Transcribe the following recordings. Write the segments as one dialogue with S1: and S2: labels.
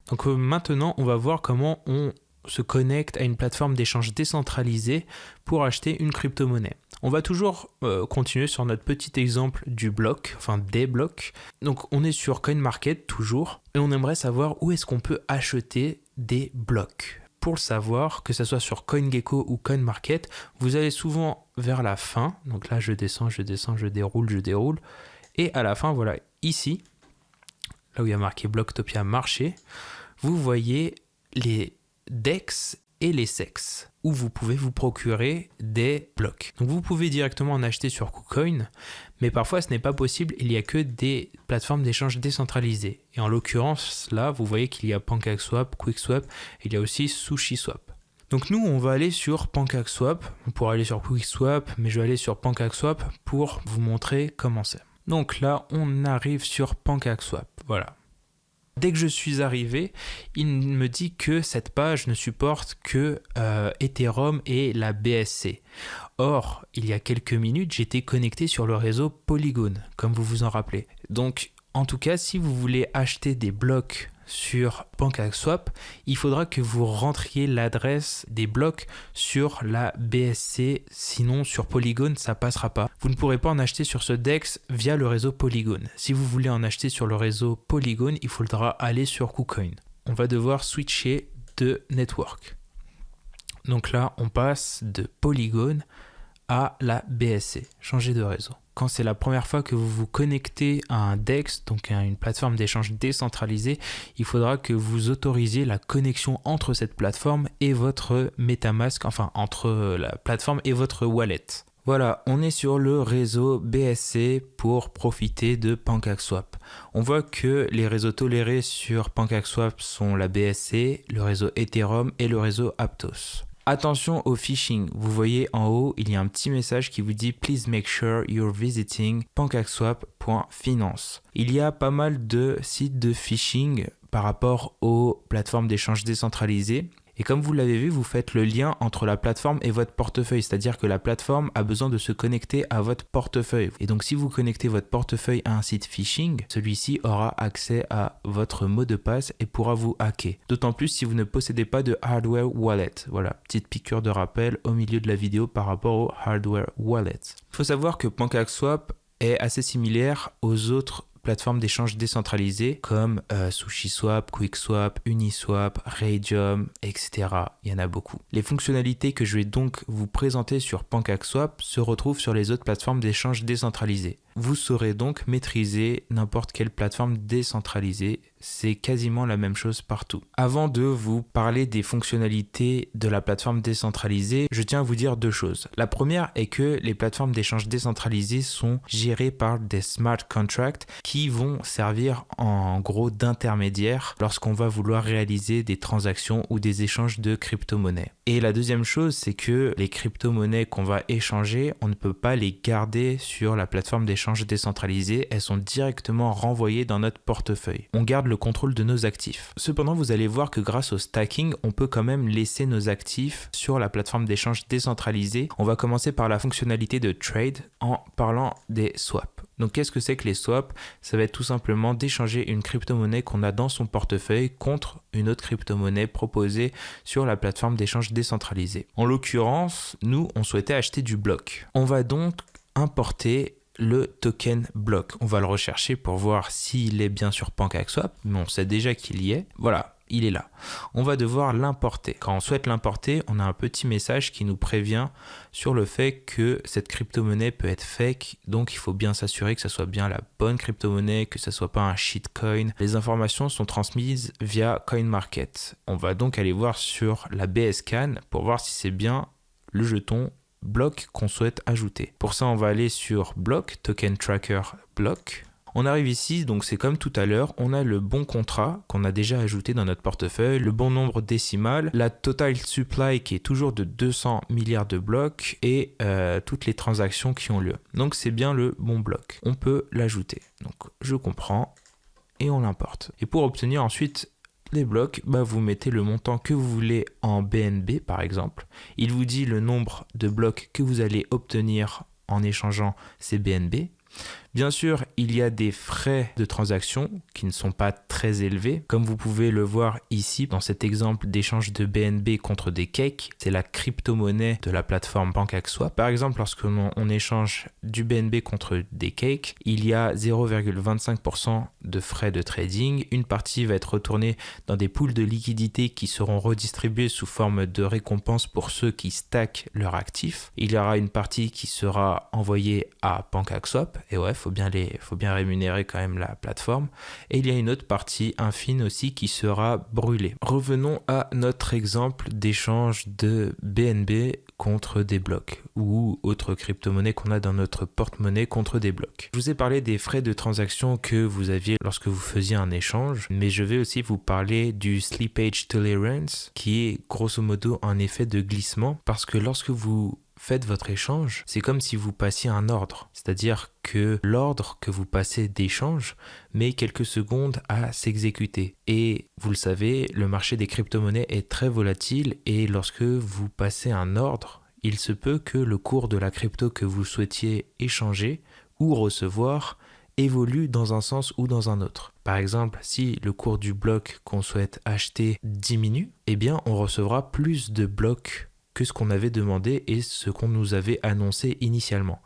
S1: Donc maintenant, on va voir comment on se connecte à une plateforme d'échange décentralisée pour acheter une crypto-monnaie. On va toujours continuer sur notre petit exemple du bloc, enfin des blocs. Donc on est sur CoinMarket toujours et on aimerait savoir où est-ce qu'on peut acheter des blocs. Pour le savoir, que ce soit sur CoinGecko ou CoinMarket, vous allez souvent vers la fin. Donc là, je descends, je déroule. Et à la fin, voilà, ici, là où il y a marqué Bloctopia marché, vous voyez les DEX et les SEX, où vous pouvez vous procurer des blocs. Donc vous pouvez directement en acheter sur KuCoin, mais parfois ce n'est pas possible, il n'y a que des plateformes d'échange décentralisées. Et en l'occurrence, là, vous voyez qu'il y a PancakeSwap, QuickSwap, et il y a aussi SushiSwap. Donc nous, on va aller sur PancakeSwap, on pourra aller sur QuickSwap, mais je vais aller sur PancakeSwap pour vous montrer comment c'est. Donc là, on arrive sur PancakeSwap, voilà. Dès que je suis arrivé, il me dit que cette page ne supporte que Ethereum et la BSC. Or, il y a quelques minutes, j'étais connecté sur le réseau Polygon, comme vous vous en rappelez. Donc, en tout cas, si vous voulez acheter des blocs sur PancakeSwap, il faudra que vous rentriez l'adresse des blocs sur la BSC, sinon sur Polygon, ça passera pas. Vous ne pourrez pas en acheter sur ce DEX via le réseau Polygon. Si vous voulez en acheter sur le réseau Polygon, il faudra aller sur KuCoin. On va devoir switcher de network. Donc là, on passe de Polygon à la BSC, changer de réseau. Quand c'est la première fois que vous vous connectez à un DEX, donc à une plateforme d'échange décentralisée, il faudra que vous autorisiez la connexion entre cette plateforme et votre MetaMask, enfin entre la plateforme et votre wallet. Voilà, on est sur le réseau BSC pour profiter de PancakeSwap. On voit que les réseaux tolérés sur PancakeSwap sont la BSC, le réseau Ethereum et le réseau Aptos. Attention au phishing, vous voyez en haut, il y a un petit message qui vous dit « Please make sure you're visiting pancakeswap.finance ». Il y a pas mal de sites de phishing par rapport aux plateformes d'échange décentralisées. Et comme vous l'avez vu, vous faites le lien entre la plateforme et votre portefeuille, c'est-à-dire que la plateforme a besoin de se connecter à votre portefeuille. Et donc si vous connectez votre portefeuille à un site phishing, celui-ci aura accès à votre mot de passe et pourra vous hacker. D'autant plus si vous ne possédez pas de hardware wallet. Voilà, petite piqûre de rappel au milieu de la vidéo par rapport au hardware wallet. Il faut savoir que PancakeSwap est assez similaire aux autres plateformes d'échange décentralisées comme SushiSwap, QuickSwap, Uniswap, Raydium, etc. Il y en a beaucoup. Les fonctionnalités que je vais donc vous présenter sur PancakeSwap se retrouvent sur les autres plateformes d'échange décentralisées. Vous saurez donc maîtriser n'importe quelle plateforme décentralisée, c'est quasiment la même chose partout. Avant de vous parler des fonctionnalités de la plateforme décentralisée, je tiens à vous dire deux choses. La première est que les plateformes d'échange décentralisées sont gérées par des smart contracts qui vont servir en gros d'intermédiaires lorsqu'on va vouloir réaliser des transactions ou des échanges de crypto-monnaies. Et la deuxième chose, c'est que les crypto-monnaies qu'on va échanger, on ne peut pas les garder sur la plateforme d'échange décentralisée, elles sont directement renvoyées dans notre portefeuille. On garde le contrôle de nos actifs. Cependant, vous allez voir que grâce au stacking, on peut quand même laisser nos actifs sur la plateforme d'échange décentralisée. On va commencer par la fonctionnalité de trade en parlant des swaps. Donc qu'est-ce que c'est que les swaps? Ça va être tout simplement d'échanger une crypto-monnaie qu'on a dans son portefeuille contre une autre crypto-monnaie proposée sur la plateforme d'échange décentralisée. En l'occurrence, nous, on souhaitait acheter du bloc. On va donc importer le token bloc. On va le rechercher pour voir s'il est bien sur PancakeSwap, mais on sait déjà qu'il y est. Voilà, il est là. On va devoir l'importer. Quand on souhaite l'importer, on a un petit message qui nous prévient sur le fait que cette crypto-monnaie peut être fake, donc il faut bien s'assurer que ce soit bien la bonne crypto-monnaie, que ce soit pas un shitcoin. Les informations sont transmises via CoinMarket. On va donc aller voir sur la BSCAN pour voir si c'est bien le jeton bloc qu'on souhaite ajouter. Pour ça, on va aller sur bloc, token tracker bloc. On arrive ici, donc c'est comme tout à l'heure, on a le bon contrat qu'on a déjà ajouté dans notre portefeuille, le bon nombre décimal, la total supply qui est toujours de 200 milliards de blocs et toutes les transactions qui ont lieu. Donc c'est bien le bon bloc. On peut l'ajouter. Donc je comprends et on l'importe. Et pour obtenir ensuite les blocs, vous mettez le montant que vous voulez en BNB par exemple. Il vous dit le nombre de blocs que vous allez obtenir en échangeant ces BNB. Bien sûr, il y a des frais de transaction qui ne sont pas très élevés. Comme vous pouvez le voir ici, dans cet exemple d'échange de BNB contre des cakes, c'est la crypto-monnaie de la plateforme PancakeSwap. Par exemple, lorsque on échange du BNB contre des cakes, il y a 0,25% de frais de trading. Une partie va être retournée dans des pools de liquidités qui seront redistribués sous forme de récompenses pour ceux qui stackent leurs actifs. Il y aura une partie qui sera envoyée à PancakeSwap, et ouais, faut bien rémunérer quand même la plateforme. Et il y a une autre partie infime aussi qui sera brûlée. Revenons à notre exemple d'échange de BNB contre des blocs ou autres crypto-monnaies qu'on a dans notre porte-monnaie contre des blocs. Je vous ai parlé des frais de transaction que vous aviez lorsque vous faisiez un échange, mais je vais aussi vous parler du slippage tolerance qui est grosso modo un effet de glissement parce que lorsque vous faites votre échange, c'est comme si vous passiez un ordre. C'est-à-dire que l'ordre que vous passez d'échange met quelques secondes à s'exécuter. Et vous le savez, le marché des crypto-monnaies est très volatile et lorsque vous passez un ordre, il se peut que le cours de la crypto que vous souhaitiez échanger ou recevoir évolue dans un sens ou dans un autre. Par exemple, si le cours du bloc qu'on souhaite acheter diminue, eh bien on recevra plus de blocs que ce qu'on avait demandé et ce qu'on nous avait annoncé initialement.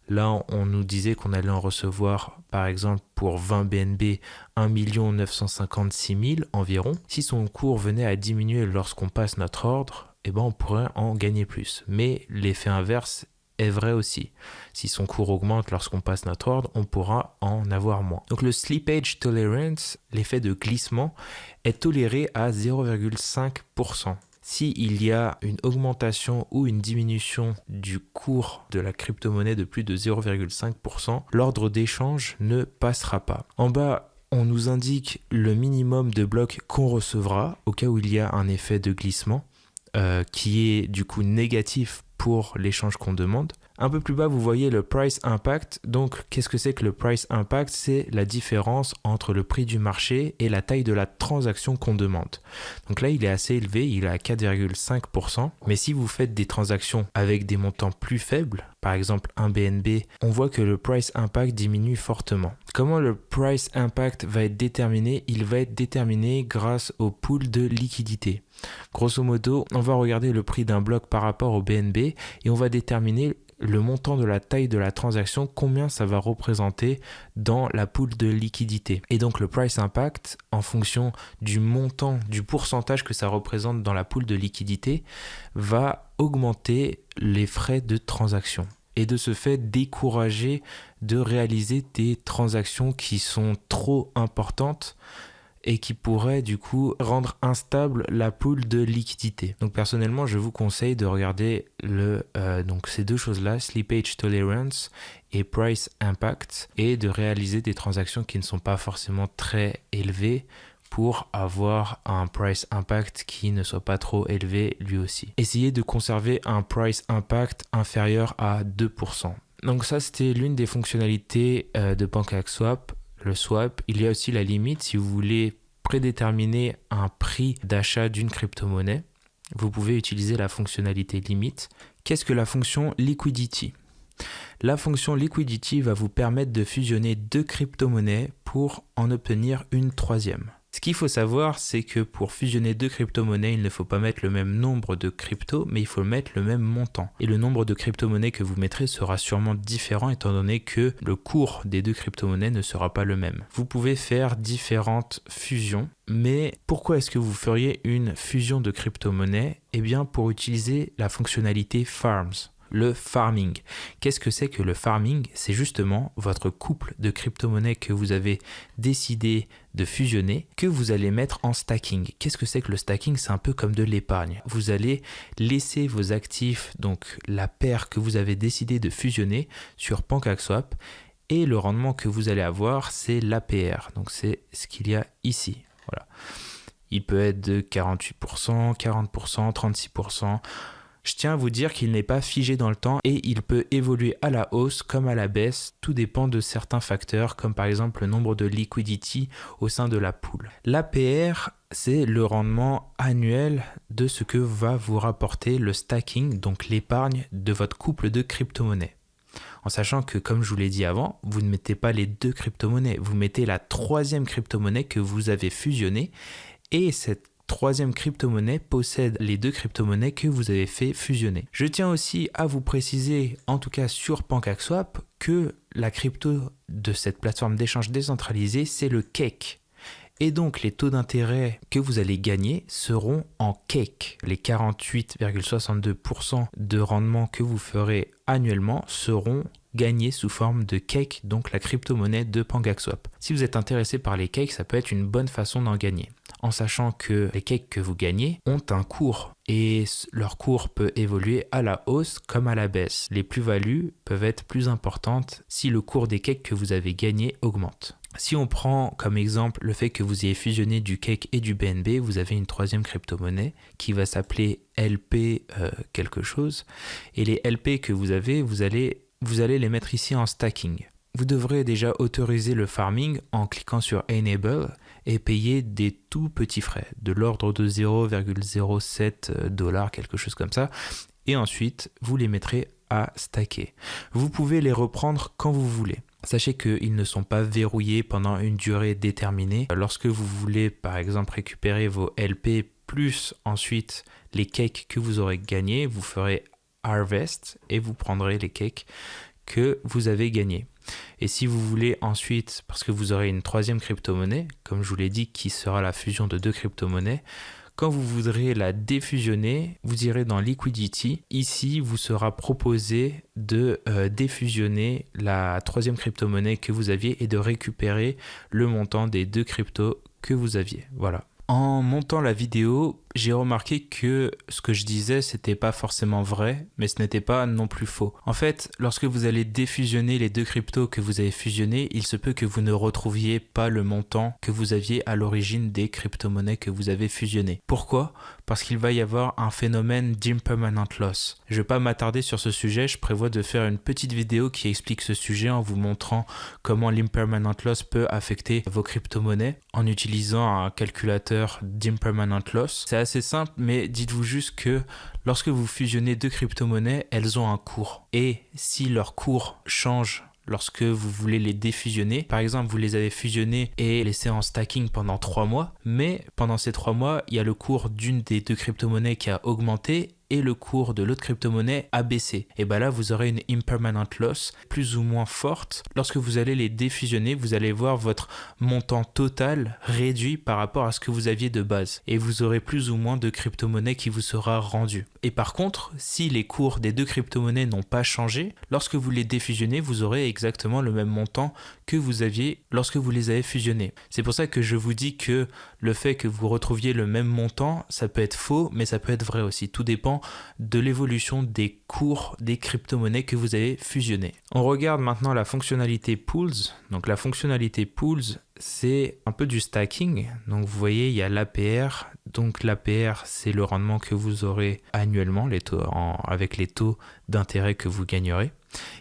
S1: Là, on nous disait qu'on allait en recevoir, par exemple, pour 20 BNB, 1 956 000 environ. Si son cours venait à diminuer lorsqu'on passe notre ordre, eh ben, on pourrait en gagner plus. Mais l'effet inverse est vrai aussi. Si son cours augmente lorsqu'on passe notre ordre, on pourra en avoir moins. Donc le slippage tolerance, l'effet de glissement, est toléré à 0,5%. S'il y a une augmentation ou une diminution du cours de la crypto-monnaie de plus de 0,5%, l'ordre d'échange ne passera pas. En bas, on nous indique le minimum de blocs qu'on recevra au cas où il y a un effet de glissement qui est du coup négatif pour l'échange qu'on demande. Un peu plus bas, vous voyez le price impact. Donc, qu'est-ce que c'est que le price impact? C'est la différence entre le prix du marché et la taille de la transaction qu'on demande. Donc là, il est assez élevé, il est à 4,5%. Mais si vous faites des transactions avec des montants plus faibles, par exemple un BNB, on voit que le price impact diminue fortement. Comment le price impact va être déterminé? Il va être déterminé grâce au pool de liquidité. Grosso modo, on va regarder le prix d'un bloc par rapport au BNB et on va déterminer le montant de la taille de la transaction, combien ça va représenter dans la pool de liquidité. Et donc le price impact, en fonction du montant, du pourcentage que ça représente dans la pool de liquidité, va augmenter les frais de transaction. Et de ce fait, décourager de réaliser des transactions qui sont trop importantes et qui pourrait du coup rendre instable la pool de liquidité. Donc personnellement, je vous conseille de regarder donc ces deux choses-là, slippage tolerance et price impact, et de réaliser des transactions qui ne sont pas forcément très élevées pour avoir un price impact qui ne soit pas trop élevé lui aussi. Essayez de conserver un price impact inférieur à 2%. Donc ça, c'était l'une des fonctionnalités de PancakeSwap. Le swap, il y a aussi la limite. Si vous voulez prédéterminer un prix d'achat d'une crypto-monnaie, vous pouvez utiliser la fonctionnalité limite. Qu'est-ce que la fonction liquidity? La fonction liquidity va vous permettre de fusionner deux crypto-monnaies pour en obtenir une troisième. Ce qu'il faut savoir, c'est que pour fusionner deux crypto-monnaies, il ne faut pas mettre le même nombre de cryptos, mais il faut mettre le même montant. Et le nombre de crypto-monnaies que vous mettrez sera sûrement différent étant donné que le cours des deux crypto-monnaies ne sera pas le même. Vous pouvez faire différentes fusions, mais pourquoi est-ce que vous feriez une fusion de crypto-monnaies? Eh bien, pour utiliser la fonctionnalité Farms. Le farming. Qu'est-ce que c'est que le farming? C'est justement votre couple de crypto-monnaies que vous avez décidé de fusionner, que vous allez mettre en stacking. Qu'est-ce que c'est que le stacking? C'est un peu comme de l'épargne. Vous allez laisser vos actifs, donc la paire que vous avez décidé de fusionner sur PancakeSwap, et le rendement que vous allez avoir, c'est l'APR. Donc c'est ce qu'il y a ici. Voilà. Il peut être de 48%, 40%, 36%. Je tiens à vous dire qu'il n'est pas figé dans le temps et il peut évoluer à la hausse comme à la baisse. Tout dépend de certains facteurs comme par exemple le nombre de liquidity au sein de la pool. L'APR, c'est le rendement annuel de ce que va vous rapporter le stacking, donc l'épargne de votre couple de crypto-monnaies. En sachant que, comme je vous l'ai dit avant, vous ne mettez pas les deux crypto-monnaies, vous mettez la troisième crypto-monnaie que vous avez fusionnée et cette troisième crypto-monnaie possède les deux crypto-monnaies que vous avez fait fusionner. Je tiens aussi à vous préciser, en tout cas sur PancakeSwap, que la crypto de cette plateforme d'échange décentralisée, c'est le cake. Et donc, les taux d'intérêt que vous allez gagner seront en cake. Les 48,62% de rendement que vous ferez annuellement seront gagnés sous forme de cake, donc la crypto-monnaie de PancakeSwap. Si vous êtes intéressé par les cakes, ça peut être une bonne façon d'en gagner. En sachant que les cakes que vous gagnez ont un cours et leur cours peut évoluer à la hausse comme à la baisse. Les plus-values peuvent être plus importantes si le cours des cakes que vous avez gagnés augmente. Si on prend comme exemple le fait que vous ayez fusionné du cake et du BNB, vous avez une troisième crypto-monnaie qui va s'appeler LP quelque chose. Et les LP que vous avez, vous allez les mettre ici en stacking. Vous devrez déjà autoriser le farming en cliquant sur Enable et payer des tout petits frais, de l'ordre de 0,07$, quelque chose comme ça. Et ensuite, vous les mettrez à stacker. Vous pouvez les reprendre quand vous voulez. Sachez qu'ils ne sont pas verrouillés pendant une durée déterminée. Lorsque vous voulez, par exemple, récupérer vos LP plus ensuite les cakes que vous aurez gagnés, vous ferez Harvest et vous prendrez les cakes que vous avez gagnés. Et si vous voulez ensuite, parce que vous aurez une troisième crypto-monnaie, comme je vous l'ai dit, qui sera la fusion de deux crypto-monnaies, quand vous voudrez la défusionner, vous irez dans Liquidity. Ici, vous sera proposé de défusionner la troisième crypto-monnaie que vous aviez et de récupérer le montant des deux cryptos que vous aviez. Voilà. En montant la vidéo, j'ai remarqué que ce que je disais, c'était pas forcément vrai, mais ce n'était pas non plus faux. En fait, lorsque vous allez défusionner les deux cryptos que vous avez fusionnés, il se peut que vous ne retrouviez pas le montant que vous aviez à l'origine des crypto-monnaies que vous avez fusionnées. Pourquoi ? Parce qu'il va y avoir un phénomène d'impermanent loss. Je ne vais pas m'attarder sur ce sujet, je prévois de faire une petite vidéo qui explique ce sujet en vous montrant comment l'impermanent loss peut affecter vos crypto-monnaies en utilisant un calculateur d'impermanent loss. C'est assez simple, mais dites-vous juste que lorsque vous fusionnez deux crypto-monnaies, elles ont un cours. Et si leur cours change lorsque vous voulez les défusionner, par exemple, vous les avez fusionnés et laissés en stacking pendant 3 mois, mais pendant ces 3 mois, il y a le cours d'une des deux crypto-monnaies qui a augmenté et le cours de l'autre crypto-monnaie a baissé. Et bien là, vous aurez une impermanent loss plus ou moins forte. Lorsque vous allez les défusionner, vous allez voir votre montant total réduit par rapport à ce que vous aviez de base. Et vous aurez plus ou moins de crypto-monnaie qui vous sera rendue. Et par contre, si les cours des deux crypto-monnaies n'ont pas changé, lorsque vous les défusionnez, vous aurez exactement le même montant que vous aviez lorsque vous les avez fusionnés. C'est pour ça que je vous dis que le fait que vous retrouviez le même montant, ça peut être faux, mais ça peut être vrai aussi. Tout dépend de l'évolution des cours des crypto-monnaies que vous avez fusionnées. On regarde maintenant la fonctionnalité Pools. Donc la fonctionnalité Pools, c'est un peu du stacking. Donc vous voyez, il y a l'APR. Donc l'APR, c'est le rendement que vous aurez annuellement avec les taux d'intérêt que vous gagnerez.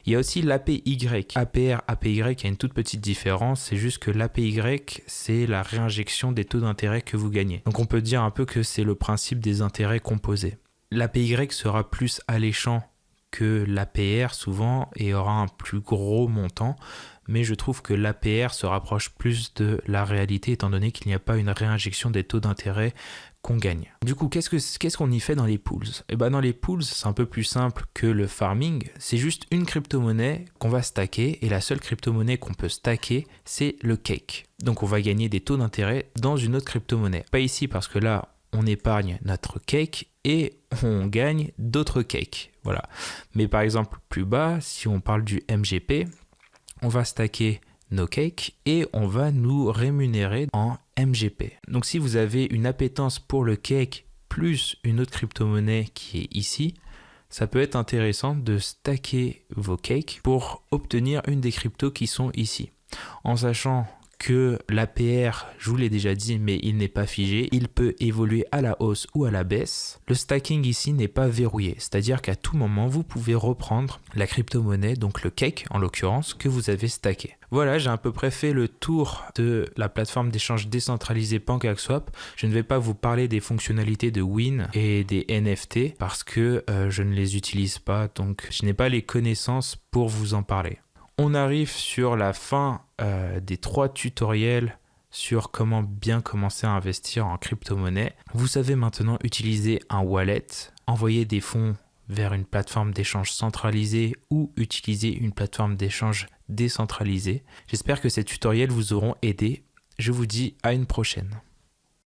S1: Il y a aussi l'APY. APR, APY, il y a une toute petite différence. C'est juste que l'APY, c'est la réinjection des taux d'intérêt que vous gagnez. Donc on peut dire un peu que c'est le principe des intérêts composés. L'APY sera plus alléchant que l'APR souvent et aura un plus gros montant, mais je trouve que l'APR se rapproche plus de la réalité étant donné qu'il n'y a pas une réinjection des taux d'intérêt qu'on gagne. Du coup, qu'est-ce qu'on y fait dans les pools ? Et ben dans les pools, c'est un peu plus simple que le farming. C'est juste une crypto-monnaie qu'on va stacker et la seule crypto-monnaie qu'on peut stacker, c'est le cake. Donc on va gagner des taux d'intérêt dans une autre crypto-monnaie. Pas ici parce que là, on épargne notre cake et on gagne d'autres cakes. Voilà. Mais par exemple, plus bas, si on parle du MGP, on va stacker nos cakes et on va nous rémunérer en MGP. Donc si vous avez une appétence pour le cake plus une autre crypto-monnaie qui est ici, ça peut être intéressant de stacker vos cakes pour obtenir une des cryptos qui sont ici. En sachant que l'APR, je vous l'ai déjà dit, mais il n'est pas figé, il peut évoluer à la hausse ou à la baisse. Le stacking ici n'est pas verrouillé, c'est-à-dire qu'à tout moment, vous pouvez reprendre la crypto-monnaie, donc le cake en l'occurrence, que vous avez stacké. Voilà, j'ai à peu près fait le tour de la plateforme d'échange décentralisée PancakeSwap. Je ne vais pas vous parler des fonctionnalités de Win et des NFT parce que je ne les utilise pas, donc je n'ai pas les connaissances pour vous en parler. On arrive sur la fin des 3 tutoriels sur comment bien commencer à investir en crypto-monnaie. Vous savez maintenant utiliser un wallet, envoyer des fonds vers une plateforme d'échange centralisée ou utiliser une plateforme d'échange décentralisée. J'espère que ces tutoriels vous auront aidé. Je vous dis à une prochaine.